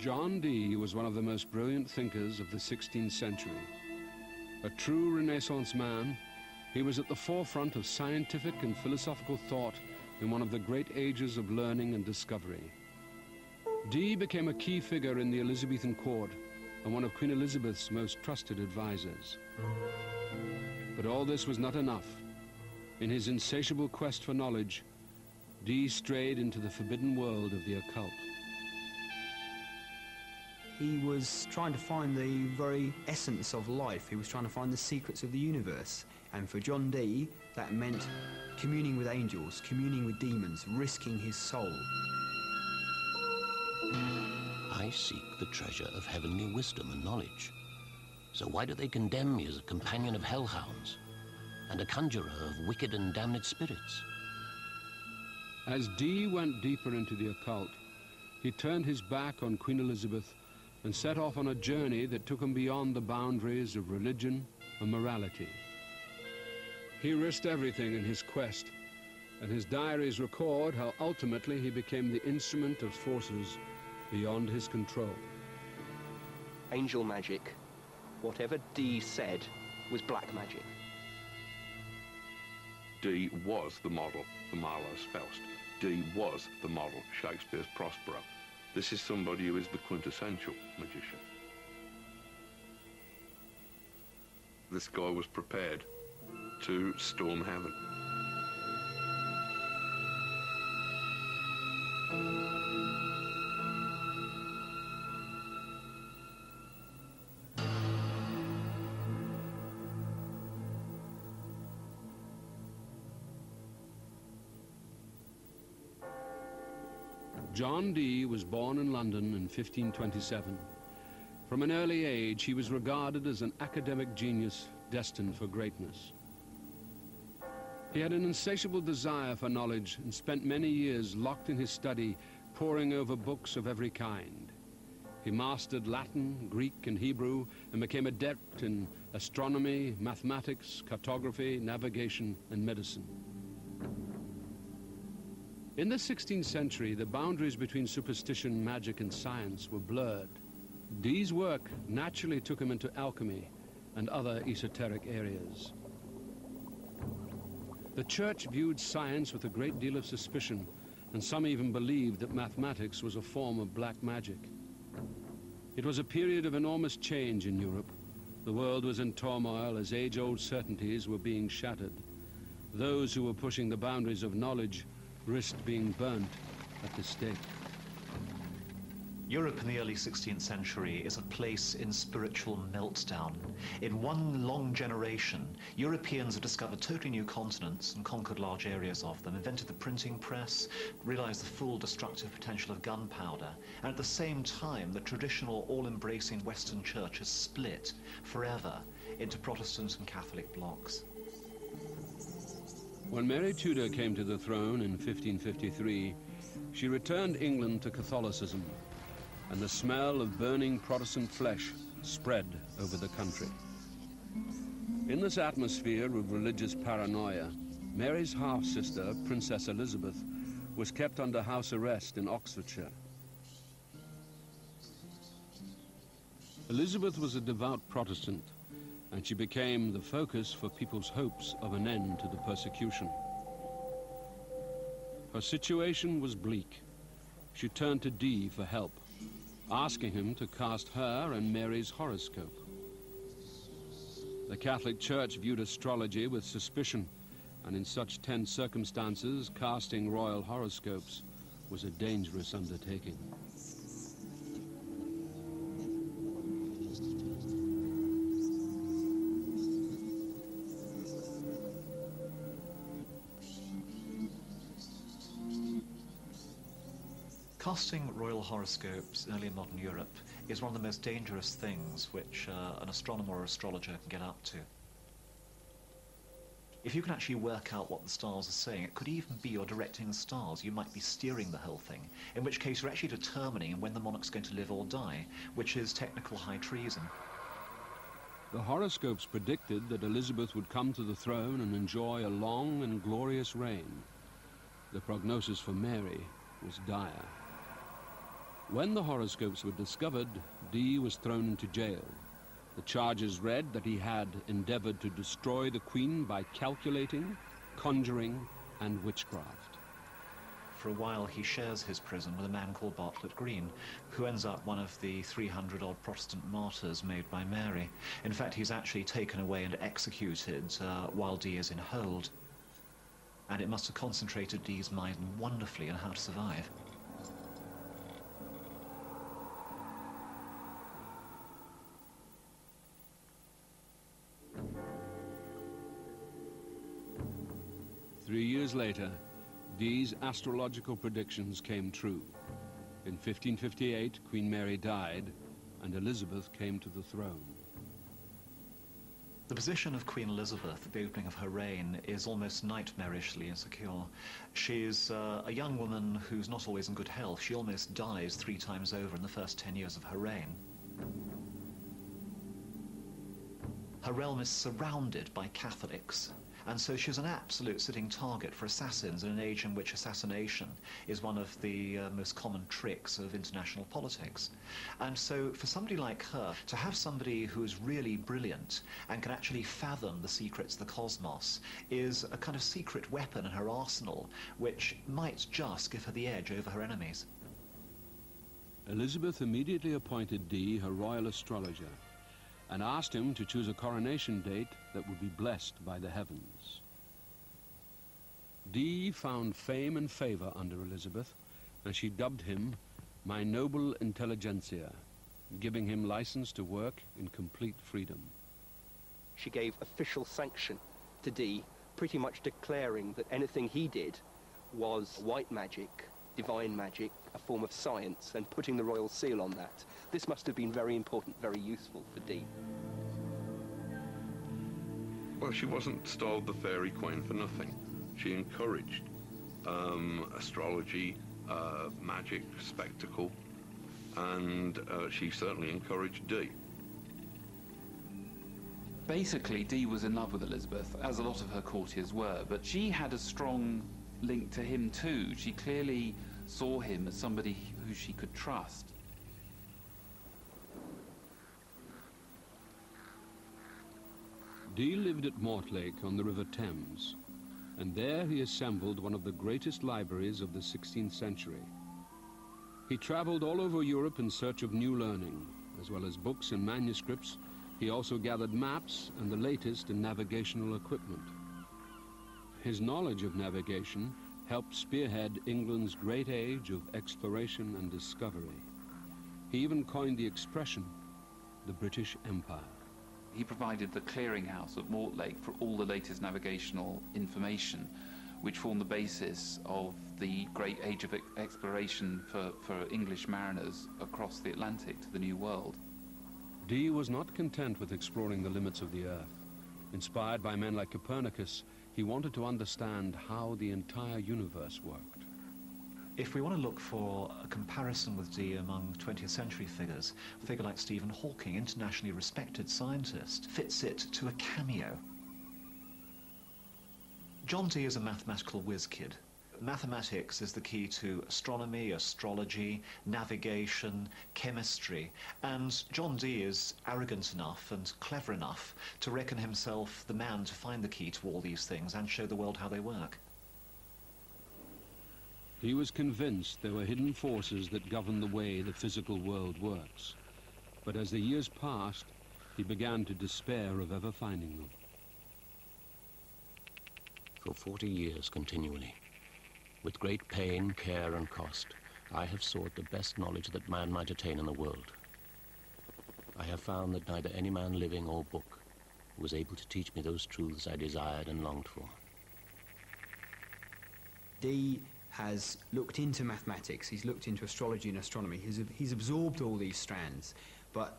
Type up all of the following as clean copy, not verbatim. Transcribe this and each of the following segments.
John Dee was one of the most brilliant thinkers of the 16th century. A true Renaissance man, he was at the forefront of scientific and philosophical thought in one of the great ages of learning and discovery. Dee became a key figure in the Elizabethan court and one of Queen Elizabeth's most trusted advisors. But all this was not enough. In his insatiable quest for knowledge, Dee strayed into the forbidden world of the occult. He was trying to find the very essence of life. He was trying to find the secrets of the universe. And for John Dee, that meant communing with angels, communing with demons, risking his soul. I seek the treasure of heavenly wisdom and knowledge. So why do they condemn me as a companion of hellhounds and a conjurer of wicked and damned spirits? As Dee went deeper into the occult, he turned his back on Queen Elizabeth and set off on a journey that took him beyond the boundaries of religion and morality. He risked everything in his quest, and his diaries record how ultimately he became the instrument of forces beyond his control. Angel magic, whatever Dee said, was black magic. Dee was the model for Marlowe's Faust. Dee was the model for Shakespeare's Prospero. This is somebody who is the quintessential magician. This guy was prepared to storm heaven. John Dee was born in London in 1527. From an early age, he was regarded as an academic genius destined for greatness. He had an insatiable desire for knowledge and spent many years locked in his study, poring over books of every kind. He mastered Latin, Greek, and Hebrew, and became adept in astronomy, mathematics, cartography, navigation, and medicine. In the 16th century, the boundaries between superstition, magic, and science were blurred. Dee's work naturally took him into alchemy and other esoteric areas. The church viewed science with a great deal of suspicion, and some even believed that mathematics was a form of black magic. It was a period of enormous change in Europe. The world was in turmoil as age-old certainties were being shattered. Those who were pushing the boundaries of knowledge risked being burnt at the stake. Europe in the early 16th century is a place in spiritual meltdown. In one long generation, Europeans have discovered totally new continents and conquered large areas of them, invented the printing press, realized the full destructive potential of gunpowder, and at the same time, the traditional all-embracing Western church has split forever into Protestant and Catholic blocs. When Mary Tudor came to the throne in 1553, she returned England to Catholicism, and the smell of burning Protestant flesh spread over the country. In this atmosphere of religious paranoia, Mary's half-sister, Princess Elizabeth, was kept under house arrest in Oxfordshire. Elizabeth was a devout Protestant, and she became the focus for people's hopes of an end to the persecution. Her situation was bleak. She turned to Dee for help, asking him to cast her and Mary's horoscope. The Catholic Church viewed astrology with suspicion, and in such tense circumstances, casting royal horoscopes was a dangerous undertaking. Casting royal horoscopes in early modern Europe is one of the most dangerous things which an astronomer or astrologer can get up to. If you can actually work out what the stars are saying, it could even be you're directing the stars. You might be steering the whole thing, in which case you're actually determining when the monarch's going to live or die, which is technical high treason. The horoscopes predicted that Elizabeth would come to the throne and enjoy a long and glorious reign. The prognosis for Mary was dire. When the horoscopes were discovered, Dee was thrown into jail. The charges read that he had endeavored to destroy the Queen by calculating, conjuring, and witchcraft. For a while, he shares his prison with a man called Bartlett Green, who ends up one of the 300-odd Protestant martyrs made by Mary. In fact, he's actually taken away and executed while Dee is in hold. And it must have concentrated Dee's mind wonderfully on how to survive. Three years later, Dee's astrological predictions came true. In 1558, Queen Mary died, and Elizabeth came to the throne. The position of Queen Elizabeth at the opening of her reign is almost nightmarishly insecure. She's a young woman who's not always in good health. She almost dies 3 times over in the first 10 years of her reign. Her realm is surrounded by Catholics, and so she's an absolute sitting target for assassins in an age in which assassination is one of the most common tricks of international politics. And so for somebody like her, to have somebody who is really brilliant and can actually fathom the secrets of the cosmos is a kind of secret weapon in her arsenal, which might just give her the edge over her enemies. Elizabeth immediately appointed Dee her royal astrologer and asked him to choose a coronation date that would be blessed by the heavens. Dee found fame and favor under Elizabeth, and she dubbed him my noble intelligentsia, giving him license to work in complete freedom. She gave official sanction to Dee, pretty much declaring that anything he did was white magic, divine magic, a form of science, and putting the royal seal on that. This must have been very important, very useful for Dee. Well, she wasn't styled the fairy queen for nothing. She encouraged astrology, magic, spectacle, and she certainly encouraged Dee. Basically, Dee was in love with Elizabeth, as a lot of her courtiers were, but she had a strong link to him too. She clearly saw him as somebody who she could trust. Dee lived at Mortlake on the River Thames, and there he assembled one of the greatest libraries of the 16th century. He traveled all over Europe in search of new learning. As well as books and manuscripts, he also gathered maps and the latest in navigational equipment. His knowledge of navigation helped spearhead England's great age of exploration and discovery. He even coined the expression, the British Empire. He provided the clearinghouse at Mortlake for all the latest navigational information, which formed the basis of the great age of exploration for English mariners across the Atlantic to the New World. Dee was not content with exploring the limits of the Earth. Inspired by men like Copernicus, he wanted to understand how the entire universe worked. If we want to look for a comparison with Dee among 20th century figures, a figure like Stephen Hawking, internationally respected scientist, fits it to a cameo. John Dee is a mathematical whiz kid. Mathematics is the key to astronomy, astrology, navigation, chemistry, and John Dee is arrogant enough and clever enough to reckon himself the man to find the key to all these things and show the world how they work. He was convinced there were hidden forces that govern the way the physical world works. But as the years passed, he began to despair of ever finding them. For 40 years continually, with great pain, care, and cost, I have sought the best knowledge that man might attain in the world. I have found that neither any man living or book was able to teach me those truths I desired and longed for. Dee has looked into mathematics, he's looked into astrology and astronomy, he's absorbed all these strands, but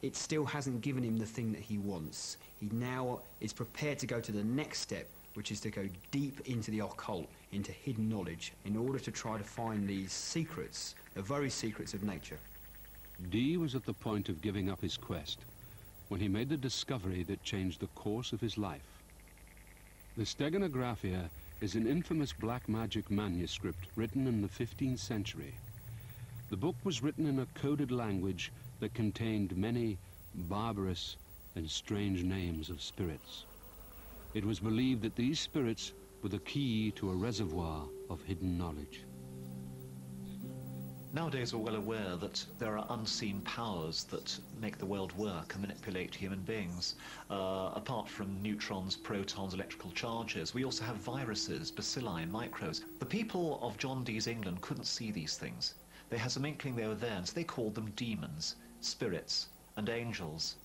it still hasn't given him the thing that he wants. He now is prepared to go to the next step, which is to go deep into the occult, into hidden knowledge, in order to try to find these secrets, the very secrets of nature. Dee was at the point of giving up his quest when he made the discovery that changed the course of his life. The Steganographia is an infamous black magic manuscript written in the 15th century. The book was written in a coded language that contained many barbarous and strange names of spirits. It was believed that these spirits were the key to a reservoir of hidden knowledge. Nowadays we're well aware that there are unseen powers that make the world work and manipulate human beings. Apart from neutrons, protons, electrical charges, we also have viruses, bacilli, microbes. The people of John Dee's England couldn't see these things. They had some inkling they were there, and so they called them demons, spirits, and angels.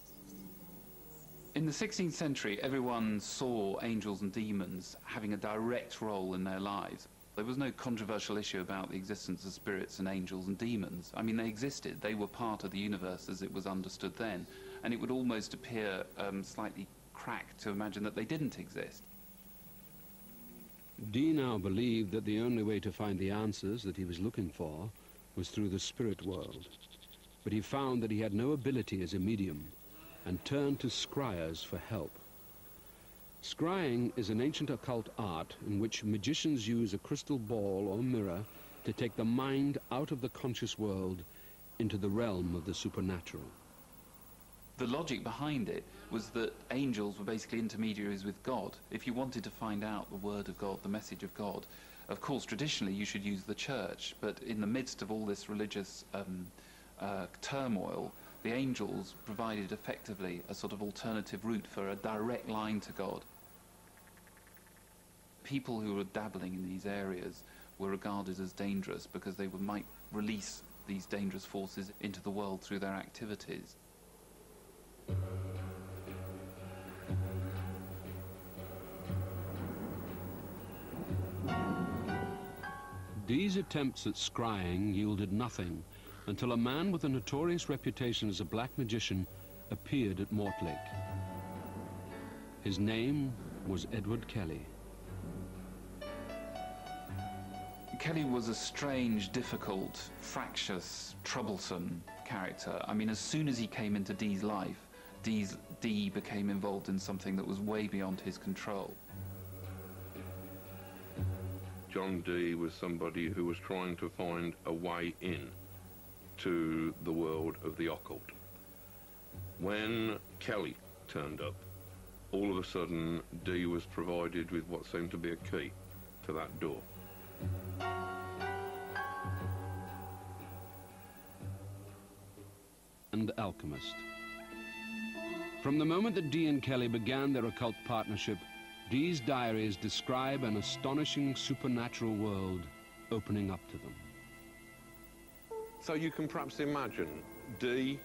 In the 16th century, everyone saw angels and demons having a direct role in their lives. There was no controversial issue about the existence of spirits and angels and demons. I mean, they existed. They were part of the universe as it was understood then. And it would almost appear slightly cracked to imagine that they didn't exist. Dee now believed that the only way to find the answers that he was looking for was through the spirit world. But he found that he had no ability as a medium and turned to scryers for help. Scrying is an ancient occult art in which magicians use a crystal ball or mirror to take the mind out of the conscious world into the realm of the supernatural. The logic behind it was that angels were basically intermediaries with God. If you wanted to find out the word of God, the message of God, of course, traditionally you should use the church, but in the midst of all this religious turmoil, the angels provided effectively a sort of alternative route for a direct line to God. People who were dabbling in these areas were regarded as dangerous because they might release these dangerous forces into the world through their activities. Dee's attempts at scrying yielded nothing until a man with a notorious reputation as a black magician appeared at Mortlake. His name was Edward Kelly. Kelly was a strange, difficult, fractious, troublesome character. I mean, as soon as he came into Dee's life, Dee became involved in something that was way beyond his control. John Dee was somebody who was trying to find a way in to the world of the occult. When Kelly turned up, all of a sudden Dee was provided with what seemed to be a key to that door. And alchemist. From the moment that Dee and Kelly began their occult partnership, Dee's diaries describe an astonishing supernatural world opening up to them. So you can perhaps imagine Dee,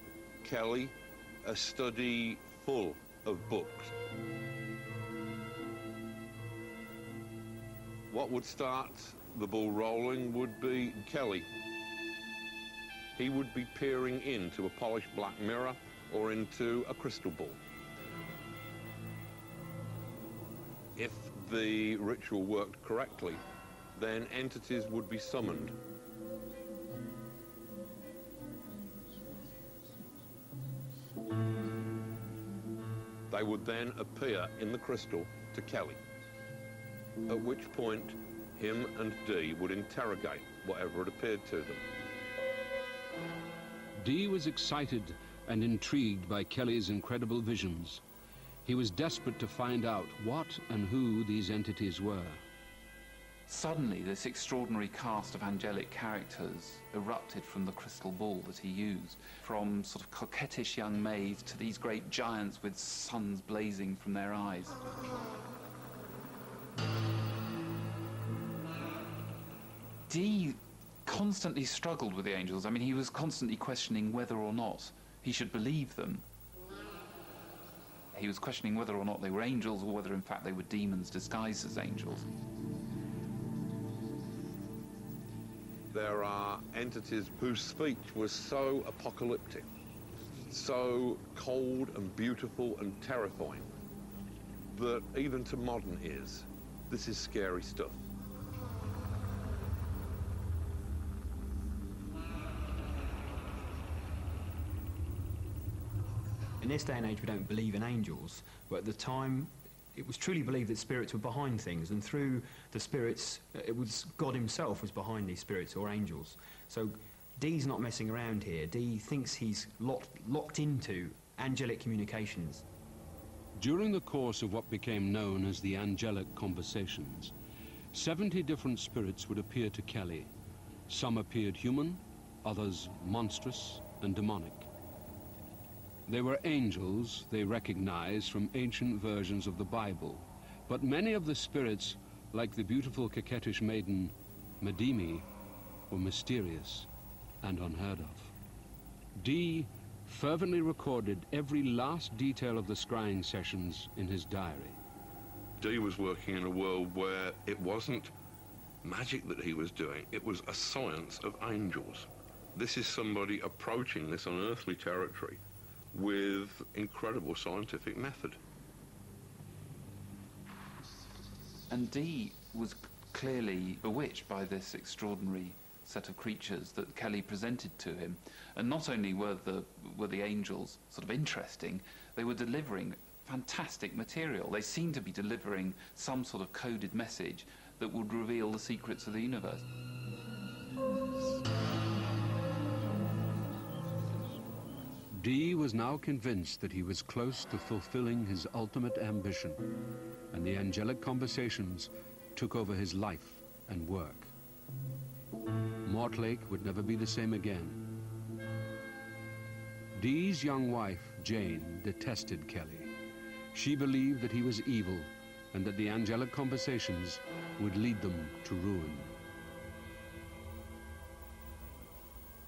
Kelly, a study full of books. What would start the ball rolling would be Kelly. He would be peering into a polished black mirror or into a crystal ball. If the ritual worked correctly, then entities would be summoned. They would then appear in the crystal to Kelly, at which point him and Dee would interrogate whatever had appeared to them. Dee was excited and intrigued by Kelly's incredible visions. He was desperate to find out what and who these entities were. Suddenly, this extraordinary cast of angelic characters erupted from the crystal ball that he used, from sort of coquettish young maids to these great giants with suns blazing from their eyes. Dee constantly struggled with the angels. I mean, he was constantly questioning whether or not he should believe them. He was questioning whether or not they were angels or whether in fact they were demons disguised as angels. There are entities whose speech was so apocalyptic, so cold and beautiful and terrifying, that even to modern ears, this is scary stuff. In this day and age, we don't believe in angels, but at the time, it was truly believed that spirits were behind things, and through the spirits, it was God himself was behind these spirits or angels. So Dee's not messing around here. Dee thinks he's locked into angelic communications. During the course of what became known as the Angelic Conversations, 70 different spirits would appear to Kelly. Some appeared human, others monstrous and demonic. They were angels they recognized from ancient versions of the Bible, but many of the spirits, like the beautiful coquettish maiden Madimi, were mysterious and unheard of. Dee fervently recorded every last detail of the scrying sessions in his diary. Dee was working in a world where it wasn't magic that he was doing, it was a science of angels. This is somebody approaching this unearthly territory with incredible scientific method. And Dee was clearly bewitched by this extraordinary set of creatures that Kelly presented to him. And not only were the angels sort of interesting, they were delivering fantastic material. They seemed to be delivering some sort of coded message that would reveal the secrets of the universe. Dee was now convinced that he was close to fulfilling his ultimate ambition, and the Angelic Conversations took over his life and work. Mortlake would never be the same again. Dee's young wife, Jane, detested Kelly. She believed that he was evil and that the Angelic Conversations would lead them to ruin.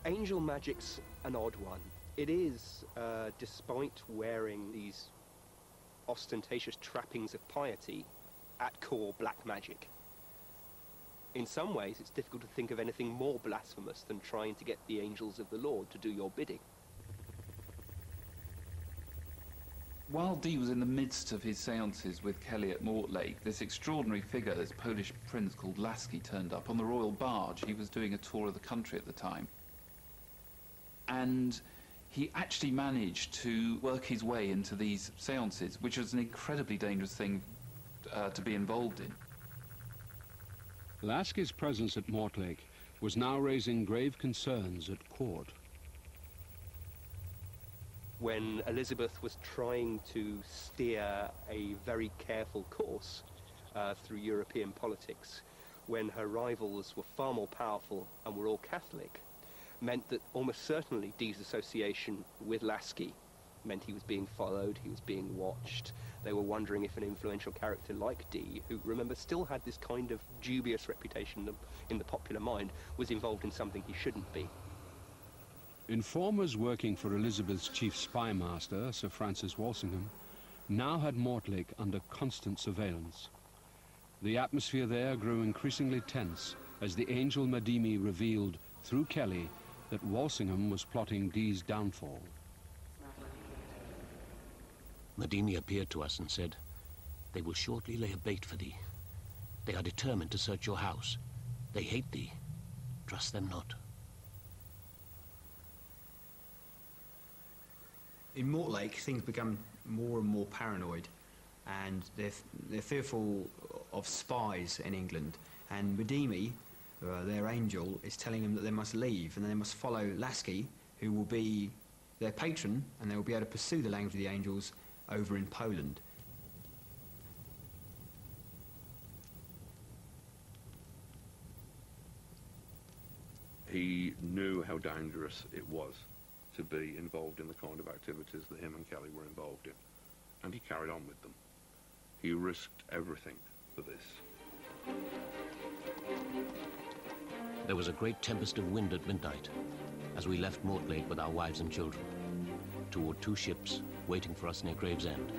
Angel magic's an odd one. It is, despite wearing these ostentatious trappings of piety, at core black magic. In some ways, it's difficult to think of anything more blasphemous than trying to get the angels of the Lord to do your bidding. While Dee was in the midst of his seances with Kelly at Mortlake, this extraordinary figure, this Polish prince called Lasky, turned up on the royal barge. He was doing a tour of the country at the time. And he actually managed to work his way into these seances, which was an incredibly dangerous thing to be involved in. Lasky's presence at Mortlake was now raising grave concerns at court. When Elizabeth was trying to steer a very careful course through European politics, when her rivals were far more powerful and were all Catholic, meant that almost certainly Dee's association with Lasky meant he was being followed, he was being watched. They were wondering if an influential character like Dee, who, remember, still had this kind of dubious reputation in the popular mind, was involved in something he shouldn't be. Informers working for Elizabeth's chief spy master, Sir Francis Walsingham, now had Mortlake under constant surveillance. The atmosphere there grew increasingly tense as the angel Madimi revealed, through Kelly, that Walsingham was plotting Dee's downfall. Madimi appeared to us and said, "They will shortly lay a bait for thee. They are determined to search your house. They hate thee. Trust them not." In Mortlake, things become more and more paranoid, and they're fearful of spies in England. And Madimi, their angel, is telling them that they must leave, and they must follow Lasky, who will be their patron, and they will be able to pursue the language of the angels over in Poland. He knew how dangerous it was to be involved in the kind of activities that him and Kelly were involved in, and he carried on with them. He risked everything for this. There was a great tempest of wind at midnight as we left Mortlake with our wives and children toward 2 ships waiting for us near Gravesend.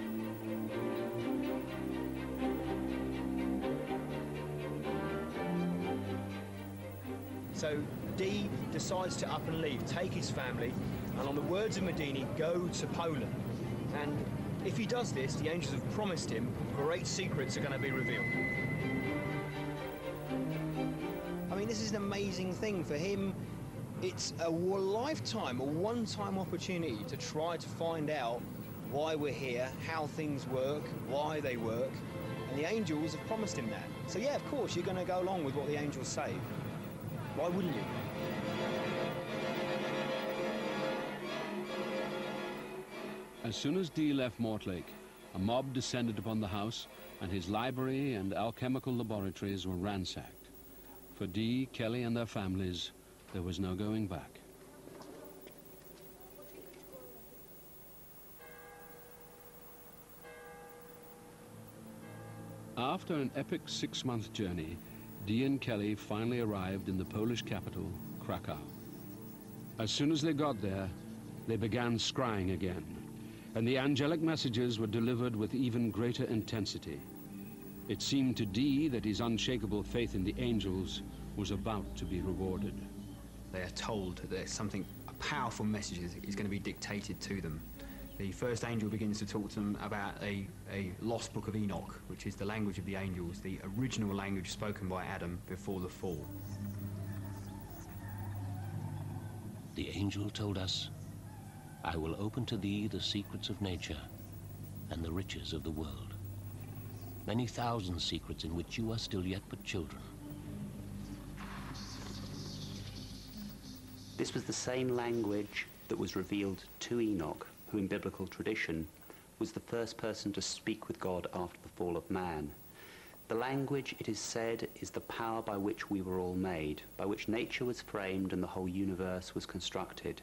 So Dee decides to up and leave, take his family, and on the words of Madimi, go to Poland. And if he does this, the angels have promised him great secrets are going to be revealed. I mean, this is an amazing thing for him. It's a lifetime, a one-time opportunity to try to find out why we're here, how things work, why they work, and the angels have promised him that. So yeah, of course, you're going to go along with what the angels say. Why wouldn't you? As soon as Dee left Mortlake, a mob descended upon the house, and his library and alchemical laboratories were ransacked. For Dee, Kelly, and their families, there was no going back. After an epic 6-month journey, Dee and Kelly finally arrived in the Polish capital, Krakow. As soon as they got there, they began scrying again, and the angelic messages were delivered with even greater intensity. It seemed to Dee that his unshakable faith in the angels was about to be rewarded. They are told that there's something, a powerful message is going to be dictated to them. The first angel begins to talk to them about a lost book of Enoch, which is the language of the angels, the original language spoken by Adam before the fall. The angel told us, "I will open to thee the secrets of nature and the riches of the world. Many thousand secrets in which you are still yet but children." This was the same language that was revealed to Enoch, who in biblical tradition was the first person to speak with God after the fall of man. The language, it is said, is the power by which we were all made, by which nature was framed and the whole universe was constructed.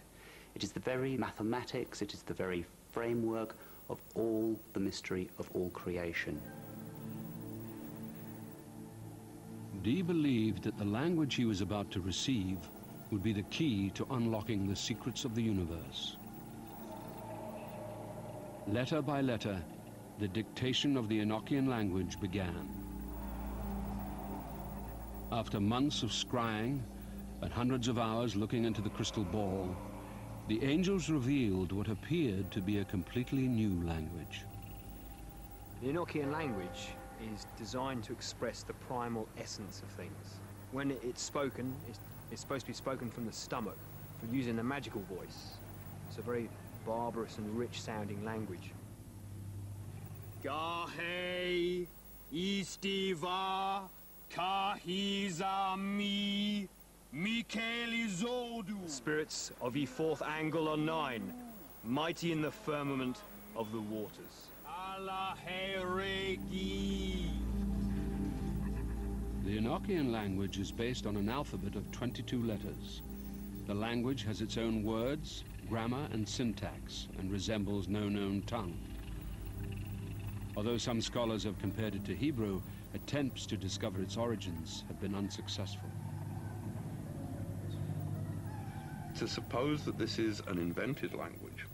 It is the very mathematics, it is the very framework of all the mystery of all creation. Dee believed that the language he was about to receive would be the key to unlocking the secrets of the universe. Letter by letter, the dictation of the Enochian language began. After months of scrying and hundreds of hours looking into the crystal ball, the angels revealed what appeared to be a completely new language. The Enochian language is designed to express the primal essence of things. When it's spoken, it's supposed to be spoken from the stomach, for using a magical voice. It's a very barbarous and rich sounding language. Gahe istiva kahizami mikelizodu. Spirits of ye fourth angle are 9, mighty in the firmament of the waters. Alaheregi. The Enochian language is based on an alphabet of 22 letters. The language has its own words, grammar, and syntax, and resembles no known tongue. Although some scholars have compared it to Hebrew, attempts to discover its origins have been unsuccessful. To suppose that this is an invented language,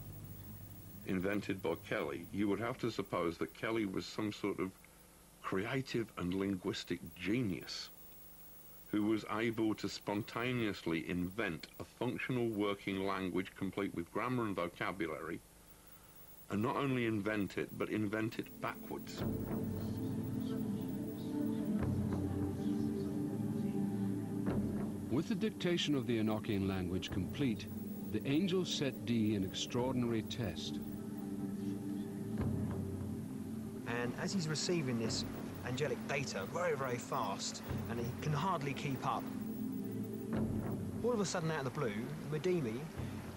invented by Kelly, you would have to suppose that Kelly was some sort of creative and linguistic genius who was able to spontaneously invent a functional working language complete with grammar and vocabulary, and not only invent it, but invent it backwards. With the dictation of the Enochian language complete, the angels set Dee an extraordinary test. And as he's receiving this angelic data very, very fast, and he can hardly keep up, all of a sudden, out of the blue, Madimi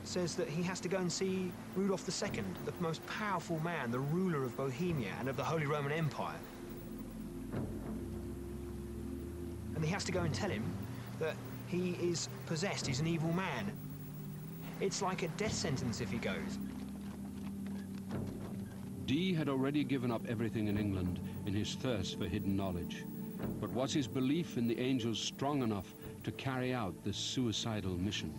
says that he has to go and see Rudolf II, the most powerful man, the ruler of Bohemia and of the Holy Roman Empire. And he has to go and tell him that he is possessed, he's an evil man. It's like a death sentence if he goes. Dee had already given up everything in England in his thirst for hidden knowledge. But was his belief in the angels strong enough to carry out this suicidal mission?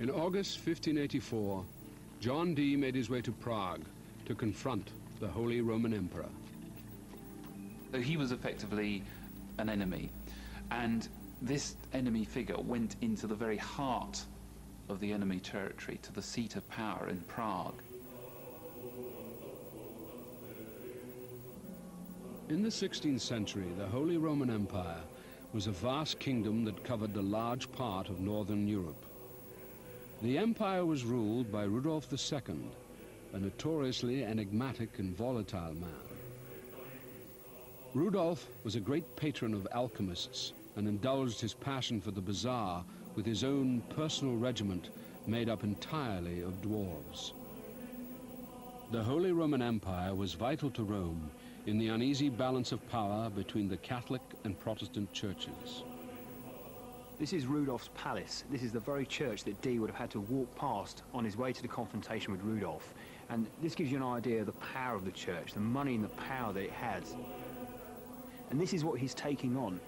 In August 1584, John Dee made his way to Prague to confront the Holy Roman Emperor. So he was effectively an enemy, and this enemy figure went into the very heart of the enemy territory, to the seat of power in Prague. In the 16th century, the Holy Roman Empire was a vast kingdom that covered a large part of northern Europe. The empire was ruled by Rudolf II, a notoriously enigmatic and volatile man. Rudolf was a great patron of alchemists and indulged his passion for the bizarre with his own personal regiment made up entirely of dwarves. The Holy Roman Empire was vital to Rome in the uneasy balance of power between the Catholic and Protestant churches. This is Rudolph's palace. This is the very church that Dee would have had to walk past on his way to the confrontation with Rudolph. And this gives you an idea of the power of the church, the money and the power that it has. And this is what he's taking on.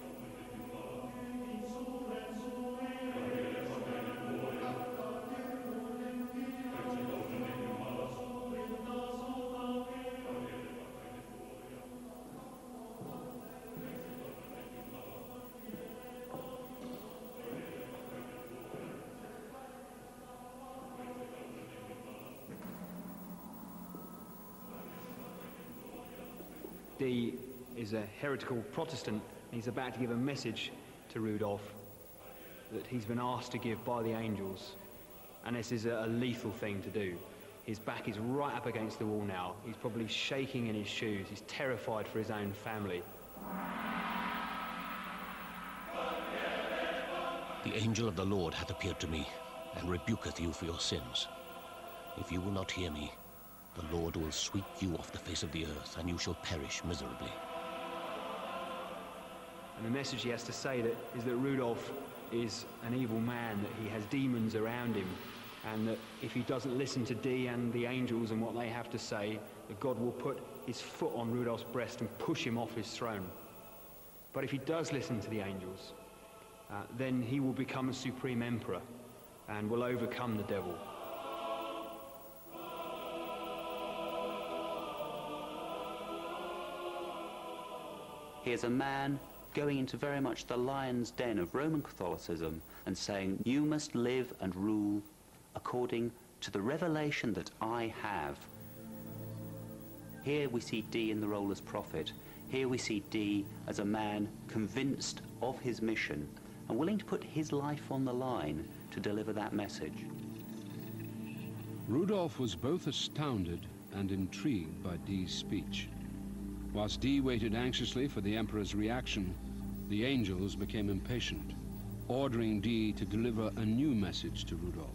Dee is a heretical Protestant. He's about to give a message to Rudolph that he's been asked to give by the angels. And this is a lethal thing to do. His back is right up against the wall now. He's probably shaking in his shoes. He's terrified for his own family. The angel of the Lord hath appeared to me, and rebuketh you for your sins. If you will not hear me, the Lord will sweep you off the face of the earth, and you shall perish miserably. And the message he has to say is that Rudolph is an evil man, that he has demons around him, and that if he doesn't listen to Dee and the angels and what they have to say, that God will put his foot on Rudolph's breast and push him off his throne. But if he does listen to the angels, then he will become a supreme emperor and will overcome the devil. Here's a man going into very much the lion's den of Roman Catholicism and saying, you must live and rule according to the revelation that I have. Here we see Dee in the role as prophet. Here we see Dee as a man convinced of his mission and willing to put his life on the line to deliver that message. Rudolph was both astounded and intrigued by Dee's speech. Whilst Dee waited anxiously for the Emperor's reaction, the angels became impatient, ordering Dee to deliver a new message to Rudolph.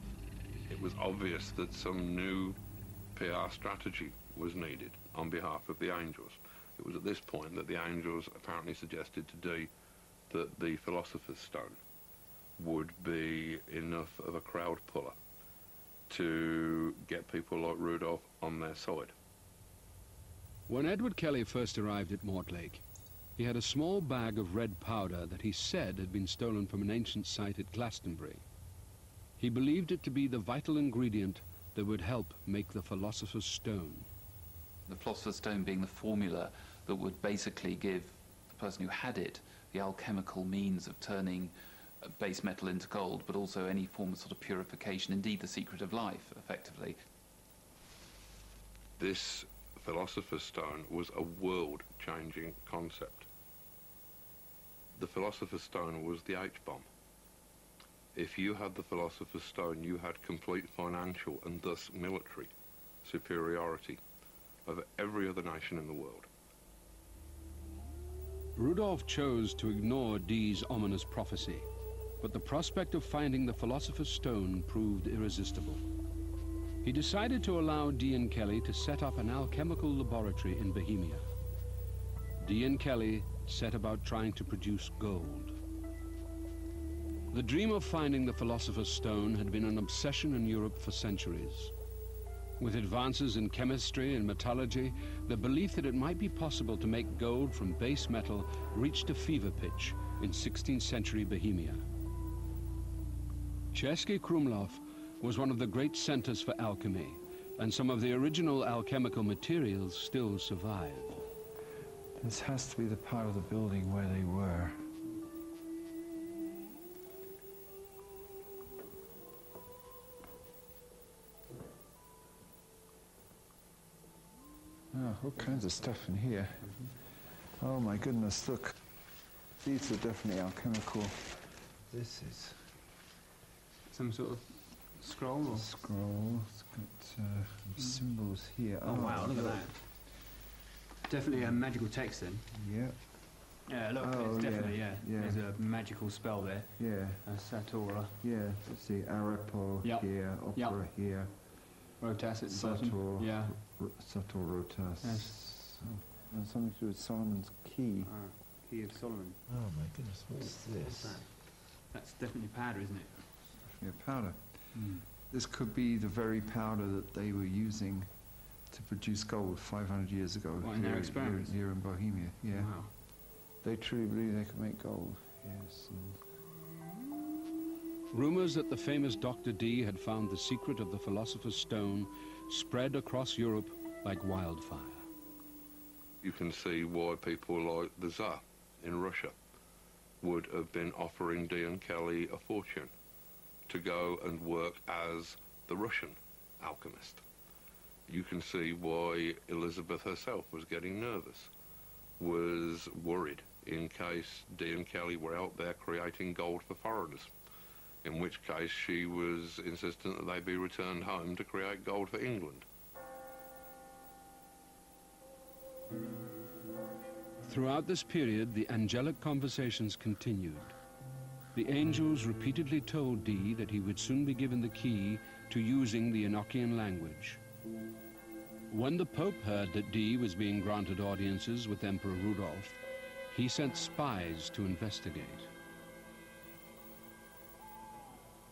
It was obvious that some new PR strategy was needed on behalf of the angels. It was at this point that the angels apparently suggested to Dee that the Philosopher's Stone would be enough of a crowd puller to get people like Rudolph on their side. When Edward Kelly first arrived at Mortlake, he had a small bag of red powder that he said had been stolen from an ancient site at Glastonbury. He believed it to be the vital ingredient that would help make the Philosopher's Stone. The Philosopher's Stone being the formula that would basically give the person who had it the alchemical means of turning base metal into gold, but also any form of sort of purification, indeed the secret of life, effectively. This Philosopher's Stone was a world-changing concept. The Philosopher's Stone was the H-bomb. If you had the Philosopher's Stone, you had complete financial and thus military superiority over every other nation in the world. Rudolph chose to ignore Dee's ominous prophecy, but the prospect of finding the Philosopher's Stone proved irresistible. He decided to allow Dee and Kelly to set up an alchemical laboratory in Bohemia. Dee and Kelly set about trying to produce gold. The dream of finding the Philosopher's Stone had been an obsession in Europe for centuries. With advances in chemistry and metallurgy, the belief that it might be possible to make gold from base metal reached a fever pitch in 16th century Bohemia. Český Krumlov was one of the great centers for alchemy, and some of the original alchemical materials still survive. This has to be the part of the building where they were. Oh, all kinds of stuff in here. Oh my goodness, look. These are definitely alchemical. This is Some sort of scroll? Or? scroll. It's got symbols here. Oh wow, look at that. Definitely a magical text then. Yep. Yeah, look, Oh, it's definitely, yeah. yeah. There's a magical spell there. Yeah. Satora. Yeah, let's see, Arepo Yep. here, Opera Yep. here, Rotas at the bottom. Sator, Yeah. Sator Rotas. Yes. Oh, and something to do with Solomon's key. Key of Solomon. Oh my goodness, what's this? That's definitely powder, isn't it? Definitely a powder. This could be the very powder that they were using to produce gold 500 years ago. What, in their experiments? Here in Bohemia, yeah. Wow. They truly believe they could make gold, yes. Rumors that the famous Dr. Dee had found the secret of the Philosopher's Stone spread across Europe like wildfire. You can see why people like the Tsar in Russia would have been offering Dee and Kelly a fortune to go and work as the Russian alchemist. You can see why Elizabeth herself was getting nervous, was worried in case Dee and Kelly were out there creating gold for foreigners, in which case she was insistent that they be returned home to create gold for England. Throughout this period, the angelic conversations continued. The angels repeatedly told Dee that he would soon be given the key to using the Enochian language. When the Pope heard that Dee was being granted audiences with Emperor Rudolf, he sent spies to investigate.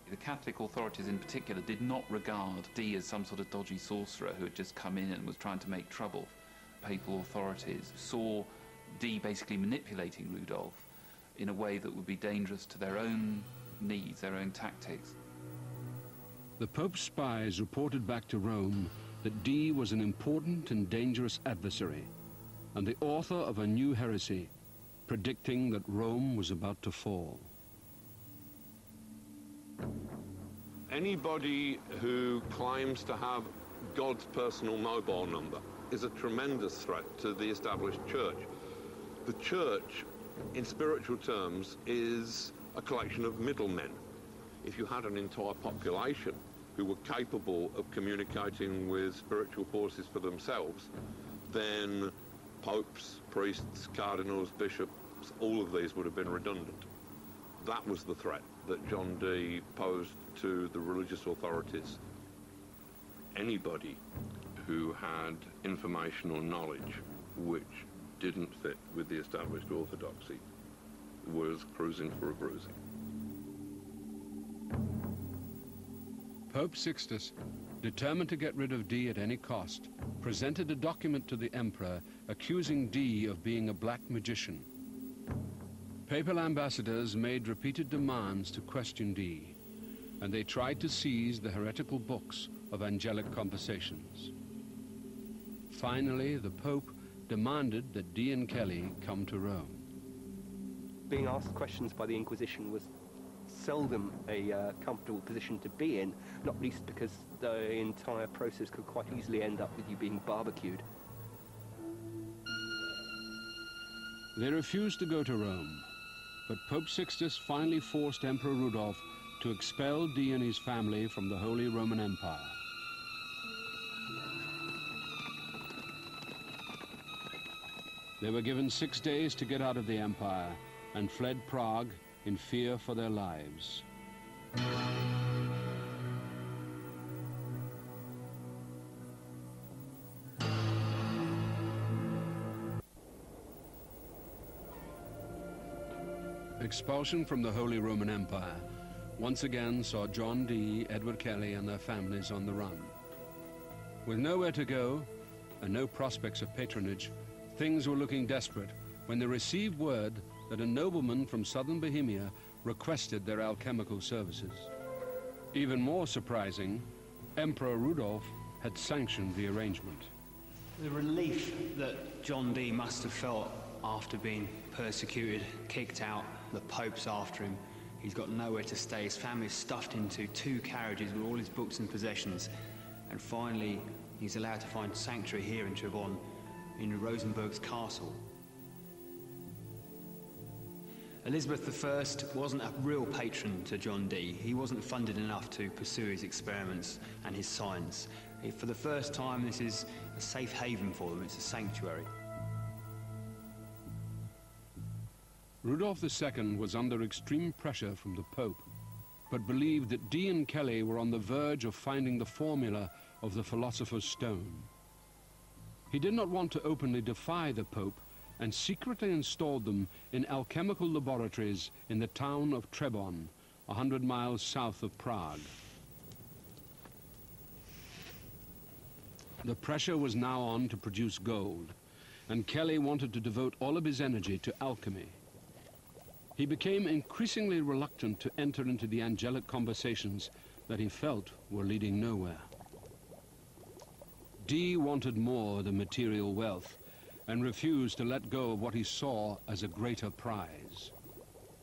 The Catholic authorities in particular did not regard Dee as some sort of dodgy sorcerer who had just come in and was trying to make trouble. Papal authorities saw Dee basically manipulating Rudolf in a way that would be dangerous to their own needs, their own tactics. The Pope's spies reported back to Rome that Dee was an important and dangerous adversary and the author of a new heresy, predicting that Rome was about to fall. Anybody who claims to have God's personal mobile number is a tremendous threat to the established church. The church, in spiritual terms, is a collection of middlemen. If you had an entire population who were capable of communicating with spiritual forces for themselves, then popes, priests, cardinals, bishops, all of these would have been redundant. That was the threat that John Dee posed to the religious authorities. Anybody who had information or knowledge which didn't fit with the established orthodoxy was cruising for a bruising. Pope Sixtus, determined to get rid of Dee at any cost, presented a document to the emperor accusing Dee of being a black magician. Papal ambassadors made repeated demands to question Dee, and they tried to seize the heretical books of angelic conversations. Finally, the Pope demanded that Dee and Kelly come to Rome. Being asked questions by the Inquisition was seldom a comfortable position to be in, not least because the entire process could quite easily end up with you being barbecued. They refused to go to Rome, but Pope Sixtus finally forced Emperor Rudolf to expel Dee and his family from the Holy Roman Empire. They were given 6 days to get out of the empire and fled Prague in fear for their lives. Expulsion from the Holy Roman Empire once again saw John Dee, Edward Kelly, and their families on the run. With nowhere to go and no prospects of patronage, things were looking desperate when they received word that a nobleman from southern Bohemia requested their alchemical services. Even more surprising, Emperor Rudolf had sanctioned the arrangement. The relief that John Dee must have felt after being persecuted, kicked out, the Pope's after him, he's got nowhere to stay, his family's stuffed into 2 carriages with all his books and possessions, and finally he's allowed to find sanctuary here in Trebon, in Rosenberg's castle. Elizabeth I wasn't a real patron to John Dee. He wasn't funded enough to pursue his experiments and his science. For the first time, this is a safe haven for them. It's a sanctuary. Rudolph II was under extreme pressure from the Pope, but believed that Dee and Kelly were on the verge of finding the formula of the Philosopher's Stone. He did not want to openly defy the Pope and secretly installed them in alchemical laboratories in the town of Trebon, 100 miles south of Prague. The pressure was now on to produce gold, and Kelly wanted to devote all of his energy to alchemy. He became increasingly reluctant to enter into the angelic conversations that he felt were leading nowhere. Dee wanted more than material wealth and refused to let go of what he saw as a greater prize.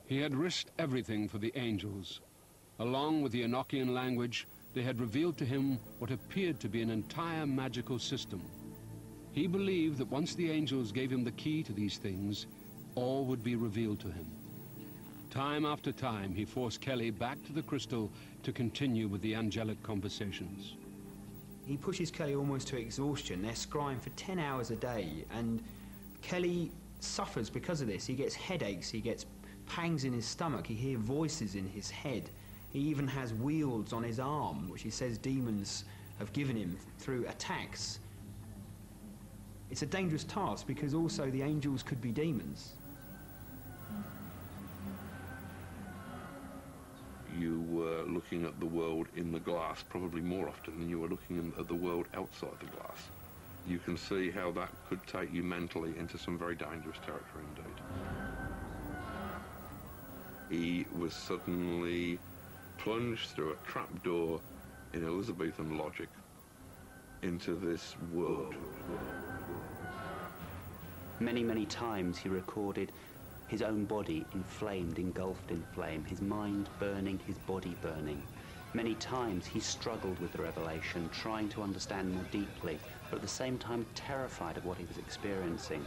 He had risked everything for the angels. Along with the Enochian language, they had revealed to him what appeared to be an entire magical system. He believed that once the angels gave him the key to these things, all would be revealed to him. Time after time, he forced Kelly back to the crystal to continue with the angelic conversations. He pushes Kelly almost to exhaustion. They're scrying for 10 hours a day, and Kelly suffers because of this. He gets headaches, he gets pangs in his stomach, he hears voices in his head. He even has wheals on his arm, which he says demons have given him through attacks. It's a dangerous task because also the angels could be demons. You were looking at the world in the glass probably more often than you were looking at the world outside the glass. You can see how that could take you mentally into some very dangerous territory indeed. He was suddenly plunged through a trapdoor in Elizabethan logic into this world. Many, many times he recorded his own body inflamed, engulfed in flame, his mind burning, his body burning. Many times he struggled with the revelation, trying to understand more deeply, but at the same time terrified of what he was experiencing.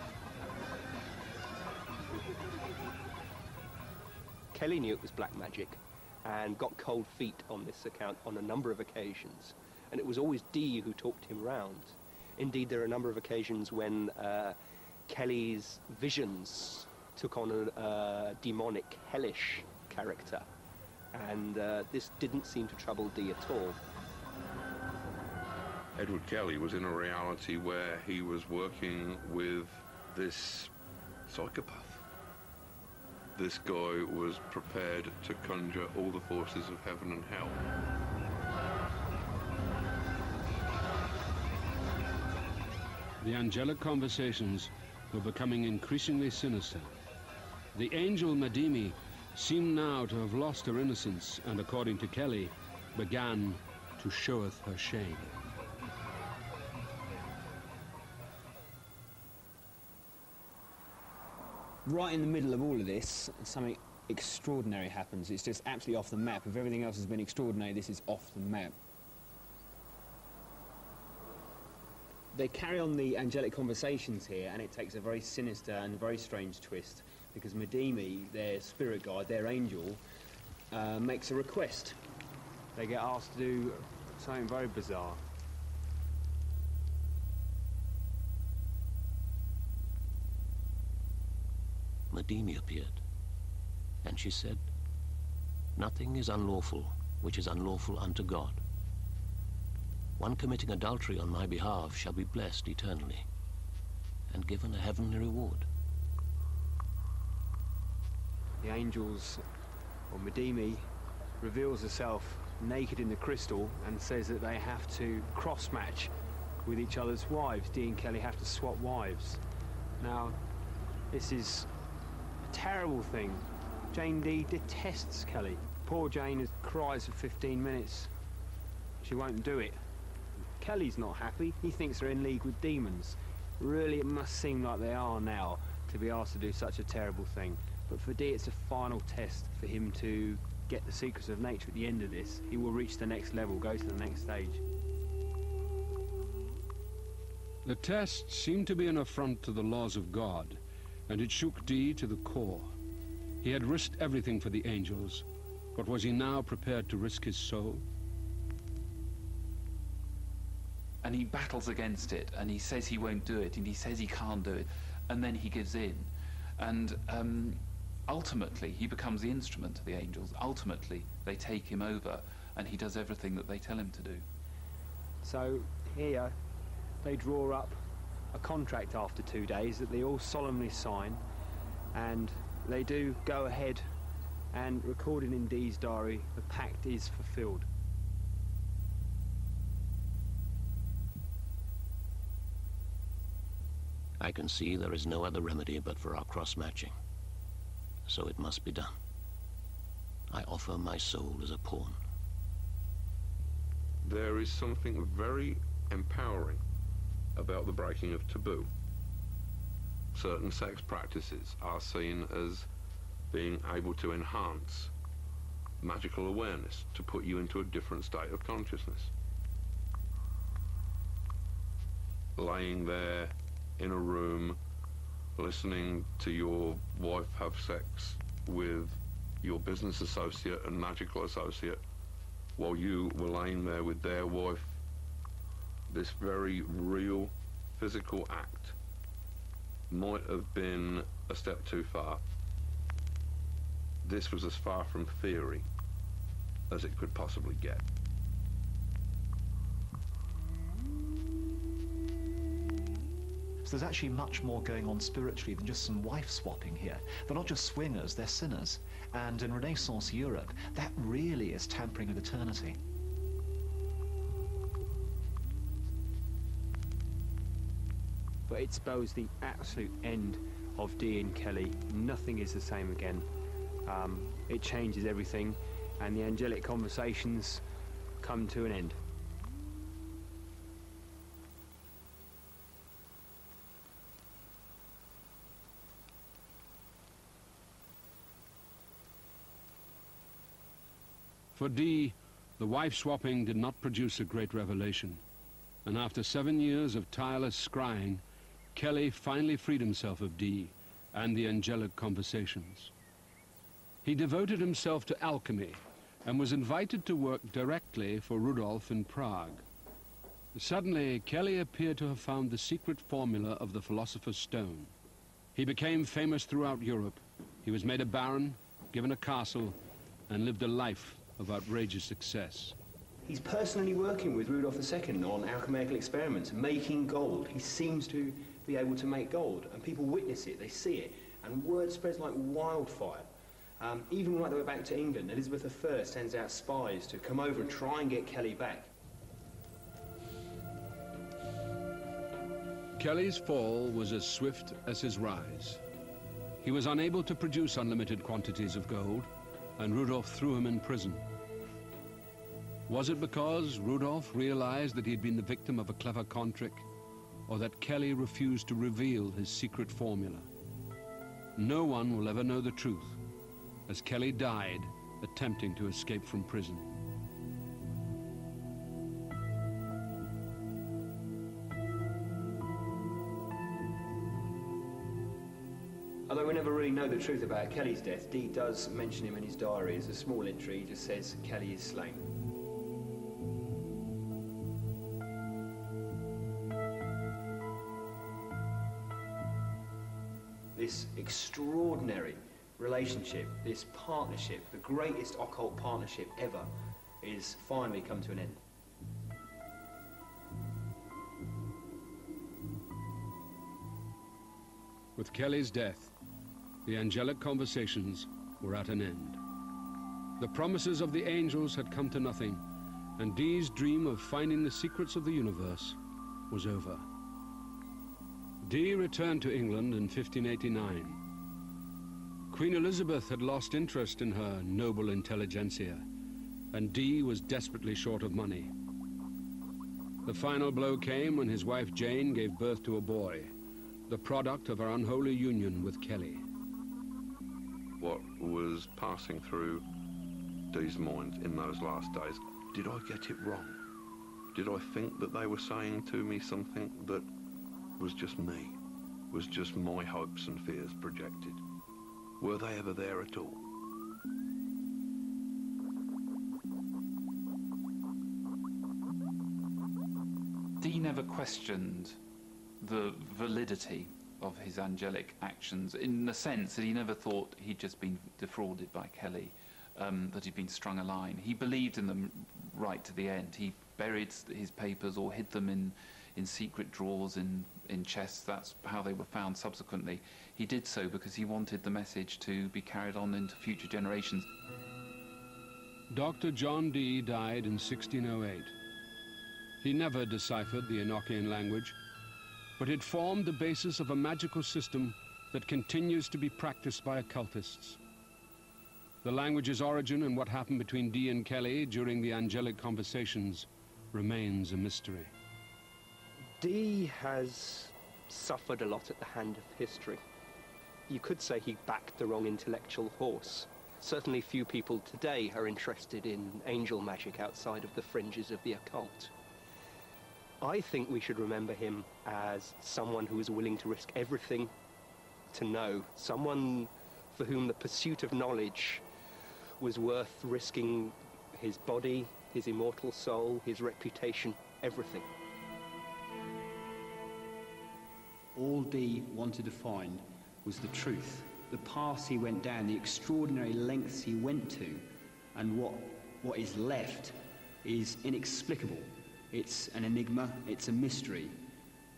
Kelly knew it was black magic and got cold feet on this account on a number of occasions. And it was always Dee who talked him round. Indeed, there are a number of occasions when Kelly's visions took on a demonic, hellish character. And this didn't seem to trouble Dee at all. Edward Kelly was in a reality where he was working with this psychopath. This guy was prepared to conjure all the forces of heaven and hell. The angelic conversations were becoming increasingly sinister. The angel Madimi seemed now to have lost her innocence and, according to Kelly, began to showeth her shame. Right in the middle of all of this, something extraordinary happens. It's just absolutely off the map. If everything else has been extraordinary, this is off the map. They carry on the angelic conversations here, and it takes a very sinister and very strange twist, because Madimi, their spirit guide, their angel, makes a request. They get asked to do something very bizarre. Madimi appeared, and she said, "Nothing is unlawful which is unlawful unto God. One committing adultery on my behalf shall be blessed eternally, and given a heavenly reward." The angels, or Madimi, reveals herself naked in the crystal and says that they have to cross-match with each other's wives. Dee and Kelly have to swap wives. Now, this is a terrible thing. Jane Dee detests Kelly. Poor Jane cries for 15 minutes. She won't do it. Kelly's not happy. He thinks they're in league with demons. Really, it must seem like they are now to be asked to do such a terrible thing. But for Dee, it's a final test for him to get the secrets of nature at the end of this. He will reach the next level, go to the next stage. The test seemed to be an affront to the laws of God, and it shook Dee to the core. He had risked everything for the angels, but was he now prepared to risk his soul? And he battles against it, and he says he won't do it, and he says he can't do it, and then he gives in. And ultimately he becomes the instrument of the angels. Ultimately they take him over and he does everything that they tell him to do. So here they draw up a contract after 2 days that they all solemnly sign, and they do go ahead and recorded in Dee's diary, the pact is fulfilled. I can see there is no other remedy but for our cross-matching. So it must be done. I offer my soul as a pawn. There is something very empowering about the breaking of taboo. Certain sex practices are seen as being able to enhance magical awareness, to put you into a different state of consciousness. Laying there in a room, listening to your wife have sex with your business associate and magical associate while you were laying there with their wife, this very real physical act might have been a step too far. This was as far from theory as it could possibly get. So there's actually much more going on spiritually than just some wife swapping here. They're not just swingers, they're sinners. And in Renaissance Europe, that really is tampering with eternity. But it spells the absolute end of Dee and Kelly. Nothing is the same again. It changes everything, and the angelic conversations come to an end. For Dee, the wife-swapping did not produce a great revelation, and after 7 years of tireless scrying, Kelly finally freed himself of Dee and the angelic conversations. He devoted himself to alchemy and was invited to work directly for Rudolf in Prague. Suddenly, Kelly appeared to have found the secret formula of the Philosopher's Stone. He became famous throughout Europe. He was made a baron, given a castle, and lived a life of outrageous success. He's personally working with Rudolf II on alchemical experiments, making gold. He seems to be able to make gold, and people witness it, they see it, and word spreads like wildfire. Even right the way back to England, Elizabeth I sends out spies to come over and try and get Kelly back. Kelly's fall was as swift as his rise. He was unable to produce unlimited quantities of gold, and Rudolf threw him in prison. Was it because Rudolf realized that he had been the victim of a clever con trick, or that Kelly refused to reveal his secret formula? No one will ever know the truth, as Kelly died attempting to escape from prison. Although we never really know the truth about Kelly's death, Dee does mention him in his diary as a small entry. He just says, Kelly is slain. This extraordinary relationship, this partnership, the greatest occult partnership ever, is finally come to an end. With Kelly's death, the angelic conversations were at an end. The promises of the angels had come to nothing, and Dee's dream of finding the secrets of the universe was over. Dee returned to England in 1589. Queen Elizabeth had lost interest in her noble intelligentsia, and Dee was desperately short of money. The final blow came when his wife Jane gave birth to a boy, the product of her unholy union with Kelly. What was passing through Dee's mind in those last days? Did I get it wrong? Did I think that they were saying to me something that was just me, was just my hopes and fears projected? Were they ever there at all? Dee never questioned the validity his angelic actions, in the sense that he never thought he'd just been defrauded by Kelly, that he'd been strung a line. He believed in them right to the end. He buried his papers or hid them in secret drawers in chests. That's how they were found subsequently. He did so because he wanted the message to be carried on into future generations. Dr. John Dee died in 1608. He never deciphered the Enochian language, but it formed the basis of a magical system that continues to be practiced by occultists. The language's origin and what happened between Dee and Kelly during the angelic conversations remains a mystery. Dee has suffered a lot at the hand of history. You could say he backed the wrong intellectual horse. Certainly few people today are interested in angel magic outside of the fringes of the occult. I think we should remember him as someone who was willing to risk everything to know, someone for whom the pursuit of knowledge was worth risking his body, his immortal soul, his reputation, everything. All Dee wanted to find was the truth, the paths he went down, the extraordinary lengths he went to, and what is left is inexplicable. It's an enigma, it's a mystery.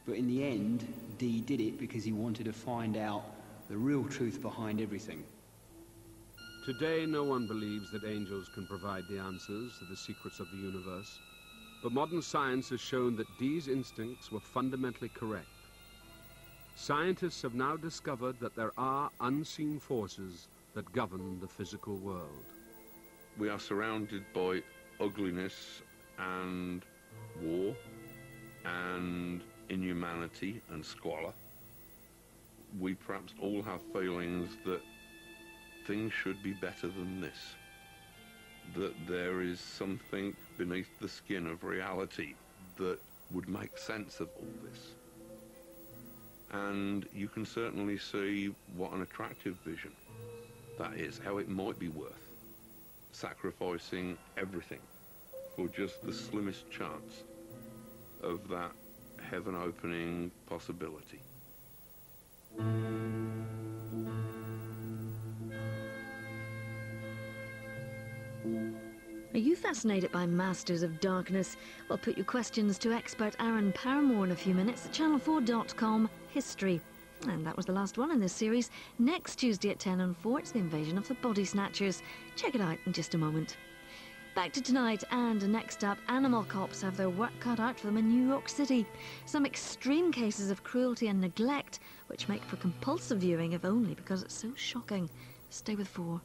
But in the end, Dee did it because he wanted to find out the real truth behind everything. Today, no one believes that angels can provide the answers to the secrets of the universe. But modern science has shown that Dee's instincts were fundamentally correct. Scientists have now discovered that there are unseen forces that govern the physical world. We are surrounded by ugliness and war and inhumanity and squalor. We perhaps all have feelings that things should be better than this, that there is something beneath the skin of reality that would make sense of all this. And you can certainly see what an attractive vision that is, how it might be worth sacrificing everything for just the slimmest chance of that heaven-opening possibility. Are you fascinated by Masters of Darkness? Well, put your questions to expert Aaron Paramore in a few minutes at channel4.com History. And that was the last one in this series. Next Tuesday at 10 on 4, it's the invasion of the Body Snatchers. Check it out in just a moment. Back to tonight, and next up, animal cops have their work cut out for them in New York City. Some extreme cases of cruelty and neglect, which make for compulsive viewing if only because it's so shocking. Stay with 4.